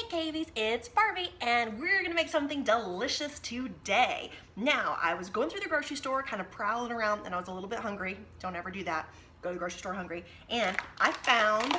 Hey Cavies, it's Barbie and we're gonna make something delicious today. Now, I was going through the grocery store, kind of prowling around, and I was a little bit hungry. Don't ever do that. Go to the grocery store hungry. And I found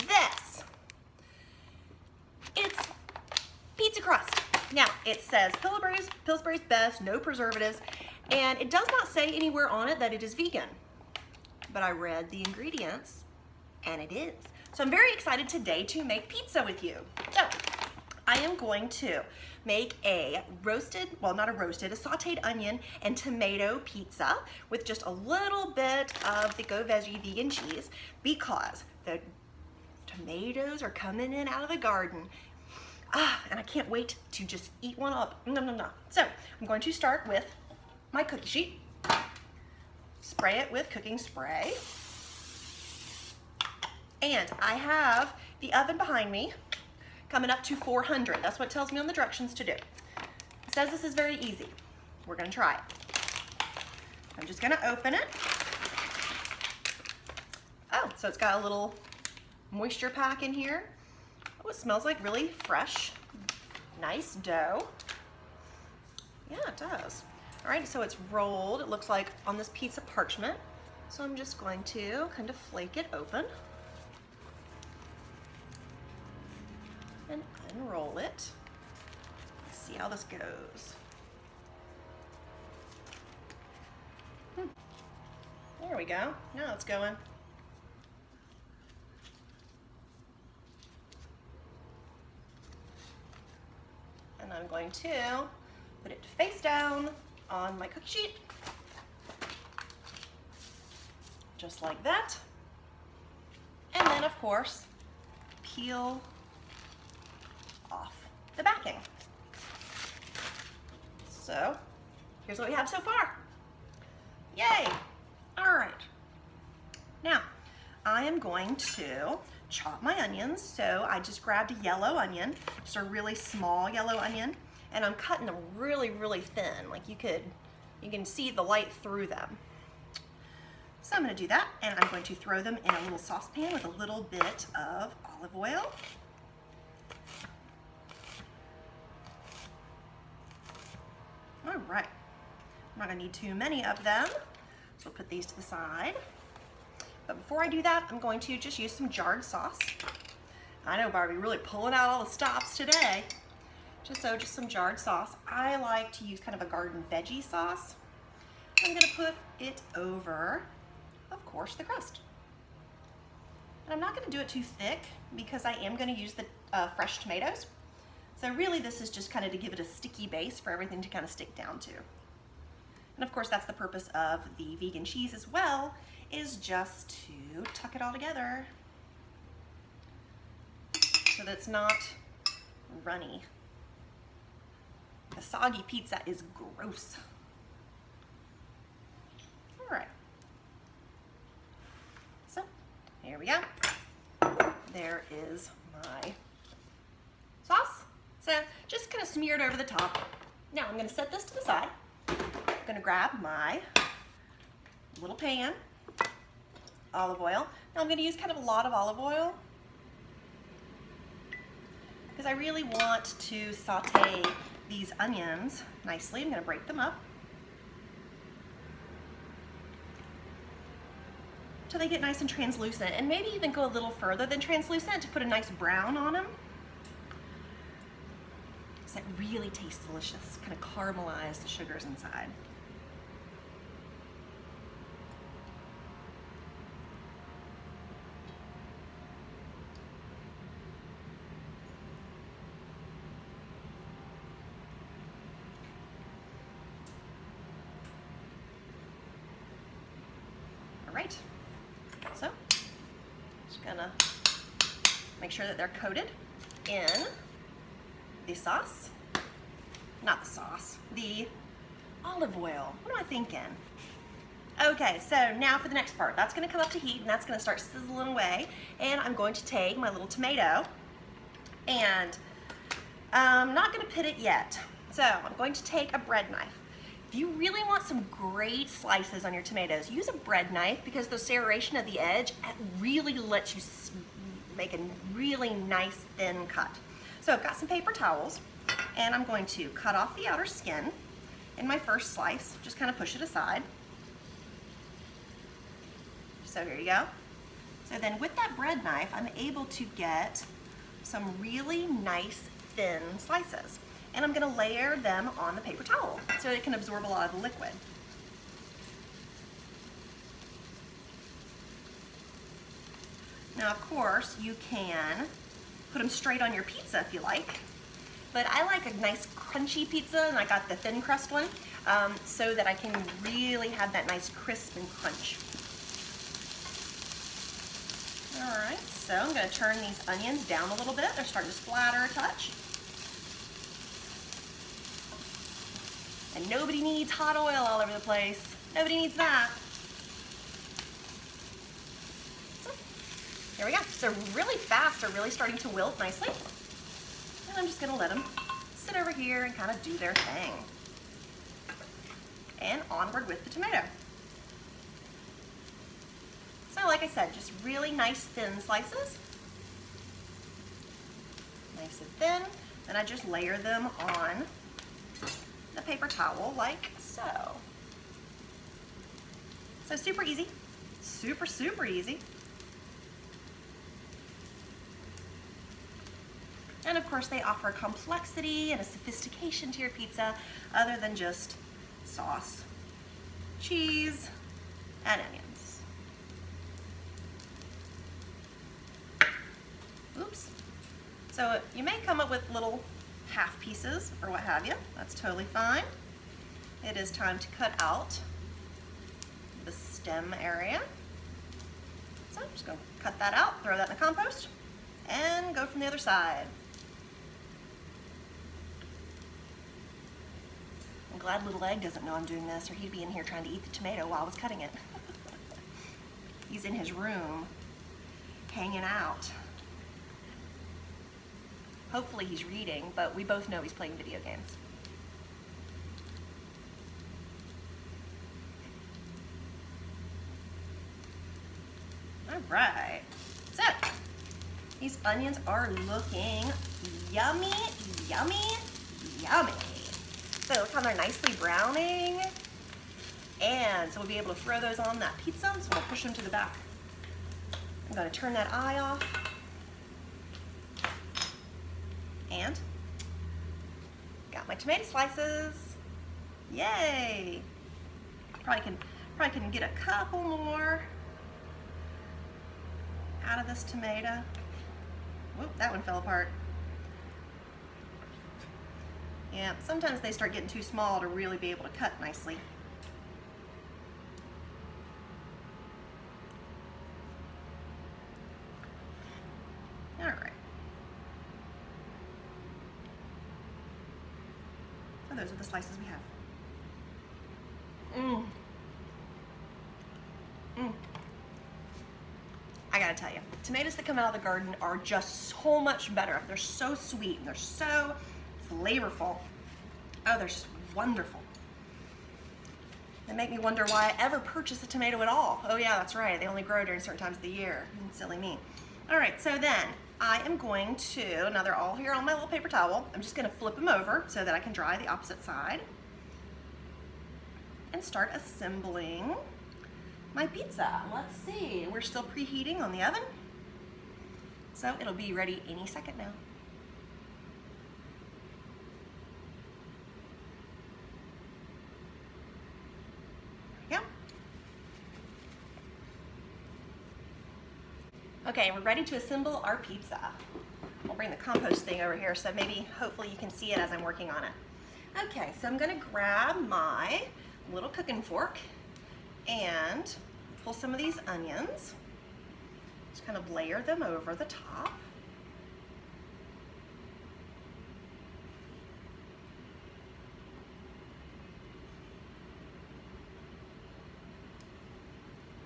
this. It's pizza crust. Now, it says Pillsbury's Best, no preservatives, and it does not say anywhere on it that it is vegan. But I read the ingredients and it is. So I'm very excited today to make pizza with you. So I am going to make a roasted, well not a roasted, a sauteed onion and tomato pizza with just a little bit of the Go Veggie vegan cheese because the tomatoes are coming in out of the garden. And I can't wait to just eat one up. No. So I'm going to start with my cookie sheet, spray it with cooking spray. And I have the oven behind me coming up to 400. That's what it tells me on the directions to do. It says this is very easy. We're gonna try it. I'm just gonna open it. Oh, so it's got a little moisture pack in here. Oh, it smells like really fresh, nice dough. Yeah, it does. All right, so it's rolled, it looks like, on this piece of parchment. So I'm just going to kind of flake it open and unroll it. Let's see how this goes. There we go. Now it's going. And I'm going to put it face down on my cookie sheet. Just like that. And then of course, peel off the backing. So here's what we have so far. Yay! All right. Now I am going to chop my onions. So I just grabbed a yellow onion, just a really small yellow onion, and I'm cutting them really, really thin. Like you can see the light through them. So I'm gonna do that, and I'm going to throw them in a little saucepan with a little bit of olive oil. All right, I'm not gonna need too many of them, so we'll put these to the side. But before I do that, I'm going to just use some jarred sauce. I know Barbie really pulling out all the stops today. Just some jarred sauce. I like to use kind of a garden veggie sauce. I'm gonna put it over, of course, the crust. And I'm not gonna do it too thick because I am gonna use the fresh tomatoes. So really this is just kind of to give it a sticky base for everything to kind of stick down to. And of course that's the purpose of the vegan cheese as well, is just to tuck it all together so that it's not runny. A soggy pizza is gross. All right. So here we go. There is my sauce. So just kind of smeared over the top. Now I'm gonna set this to the side. I'm gonna grab my little pan, olive oil. Now I'm gonna use kind of a lot of olive oil because I really want to saute these onions nicely. I'm gonna break them up till they get nice and translucent, and maybe even go a little further than translucent to put a nice brown on them. That really tastes delicious, kind of caramelize the sugars inside. All right, so just gonna make sure that they're coated in the sauce, not the sauce, the olive oil. What am I thinking? Okay, so now for the next part. That's gonna come up to heat and that's gonna start sizzling away. And I'm going to take my little tomato and I'm not gonna pit it yet. So I'm going to take a bread knife. If you really want some great slices on your tomatoes, use a bread knife because the serration of the edge really lets you make a really nice thin cut. So I've got some paper towels, and I'm going to cut off the outer skin in my first slice. Just kind of push it aside. So here you go. So then with that bread knife, I'm able to get some really nice thin slices. And I'm gonna layer them on the paper towel so it can absorb a lot of the liquid. Now, of course, you can put them straight on your pizza if you like, but I like a nice crunchy pizza, and I got the thin crust one, so that I can really have that nice crisp and crunch. All right, so I'm gonna turn these onions down a little bit. They're starting to splatter a touch. And nobody needs hot oil all over the place. Nobody needs that. Here we go. So really fast, they're really starting to wilt nicely. And I'm just gonna let them sit over here and kind of do their thing. And onward with the tomato. So like I said, just really nice thin slices. Nice and thin. Then I just layer them on the paper towel like so. So super easy. Super, super easy. And of course they offer complexity and a sophistication to your pizza other than just sauce, cheese, and onions. Oops. So you may come up with little half pieces or what have you. That's totally fine. It is time to cut out the stem area. So I'm just going to cut that out, throw that in the compost, and go from the other side. I'm glad Little Egg doesn't know I'm doing this, or he'd be in here trying to eat the tomato while I was cutting it. He's in his room, hanging out. Hopefully he's reading, but we both know he's playing video games. All right, so these onions are looking yummy, yummy, yummy. So look how they're nicely browning. And so we'll be able to throw those on that pizza, so we'll push them to the back. I'm gonna turn that eye off. And got my tomato slices. Yay! Probably can get a couple more out of this tomato. Whoop, that one fell apart. Yeah, sometimes they start getting too small to really be able to cut nicely. All right. So those are the slices we have. I gotta tell you, tomatoes that come out of the garden are just so much better. They're so sweet and they're so flavorful. Oh, they're just wonderful. They make me wonder why I ever purchase a tomato at all. Oh yeah, that's right. They only grow during certain times of the year. Silly me. All right, so then I am going to, now they're all here on my little paper towel. I'm just gonna flip them over so that I can dry the opposite side and start assembling my pizza. Let's see, we're still preheating on the oven. So it'll be ready any second now. Okay, we're ready to assemble our pizza. I'll bring the compost thing over here so maybe, hopefully you can see it as I'm working on it. Okay, so I'm gonna grab my little cooking fork and pull some of these onions. Just kind of layer them over the top.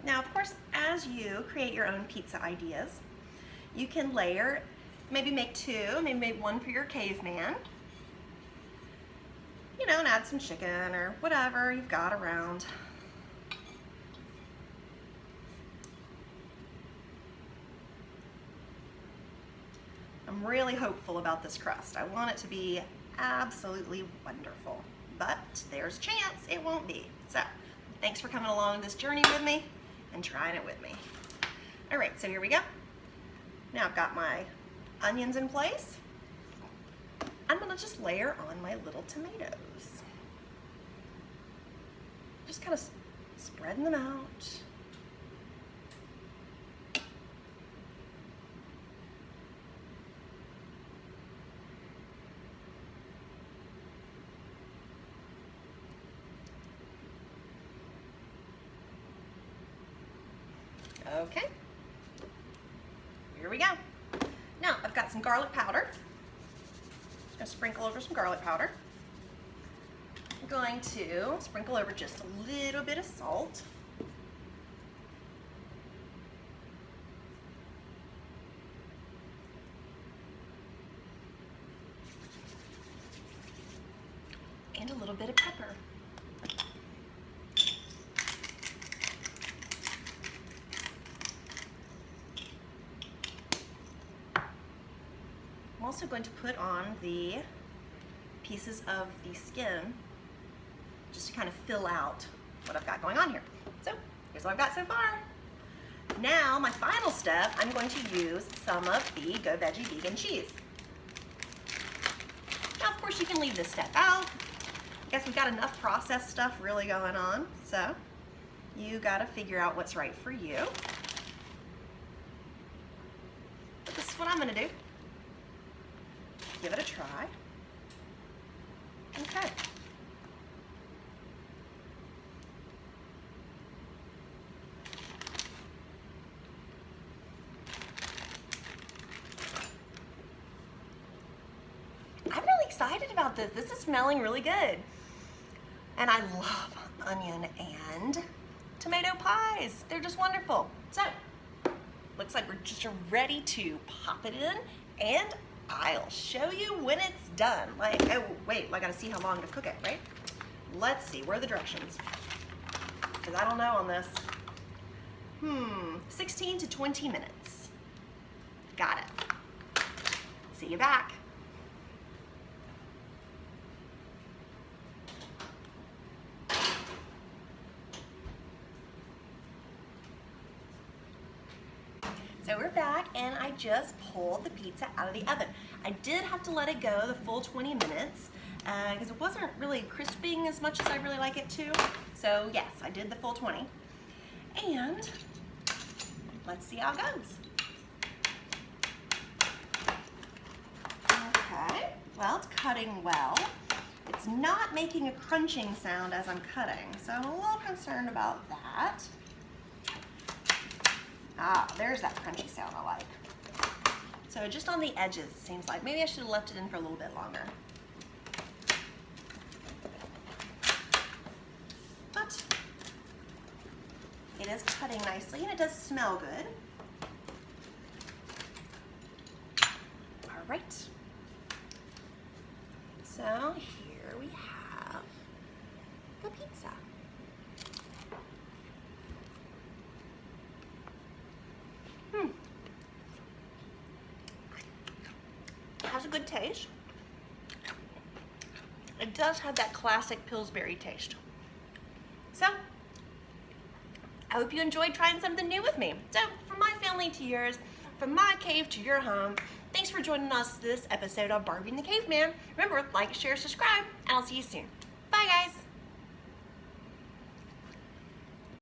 Now, of course, as you create your own pizza ideas, you can layer, maybe make two, maybe make one for your caveman, you know, and add some chicken or whatever you've got around. I'm really hopeful about this crust. I want it to be absolutely wonderful, but there's a chance it won't be. So thanks for coming along this journey with me and trying it with me. All right, so here we go. Now I've got my onions in place. I'm gonna just layer on my little tomatoes. Just kind of spreading them out. Okay, here we go. Now I've got some garlic powder. Just gonna sprinkle over some garlic powder. I'm going to sprinkle over just a little bit of salt. And a little bit of pepper. I'm also going to put on the pieces of the skin just to kind of fill out what I've got going on here. So here's what I've got so far. Now my final step, I'm going to use some of the Go Veggie vegan cheese. Now of course you can leave this step out. I guess we've got enough processed stuff really going on, so you gotta figure out what's right for you. But this is what I'm gonna do. Give it a try. Okay. I'm really excited about this. This is smelling really good. And I love onion and tomato pies. They're just wonderful. So, looks like we're just ready to pop it in, and I'll show you when it's done. Like, oh wait, I gotta see how long to cook it, right? Let's see, where are the directions? Because I don't know on this. 16 to 20 minutes. Got it. See you back. So we're back, and I just pulled the pizza out of the oven. I did have to let it go the full 20 minutes because it wasn't really crisping as much as I really like it to. So yes, I did the full 20. And let's see how it goes. Okay, well, it's cutting well. It's not making a crunching sound as I'm cutting, so I'm a little concerned about that. Ah, there's that crunchy sound I like. So just on the edges, it seems like. Maybe I should have left it in for a little bit longer. But it is cutting nicely, and it does smell good. All right. So here we have the pizza. It has a good taste. It does have that classic Pillsbury taste. So, I hope you enjoyed trying something new with me. So, from my family to yours, from my cave to your home, thanks for joining us this episode of Barbie and the Caveman. Remember, like, share, subscribe, and I'll see you soon. Bye, guys.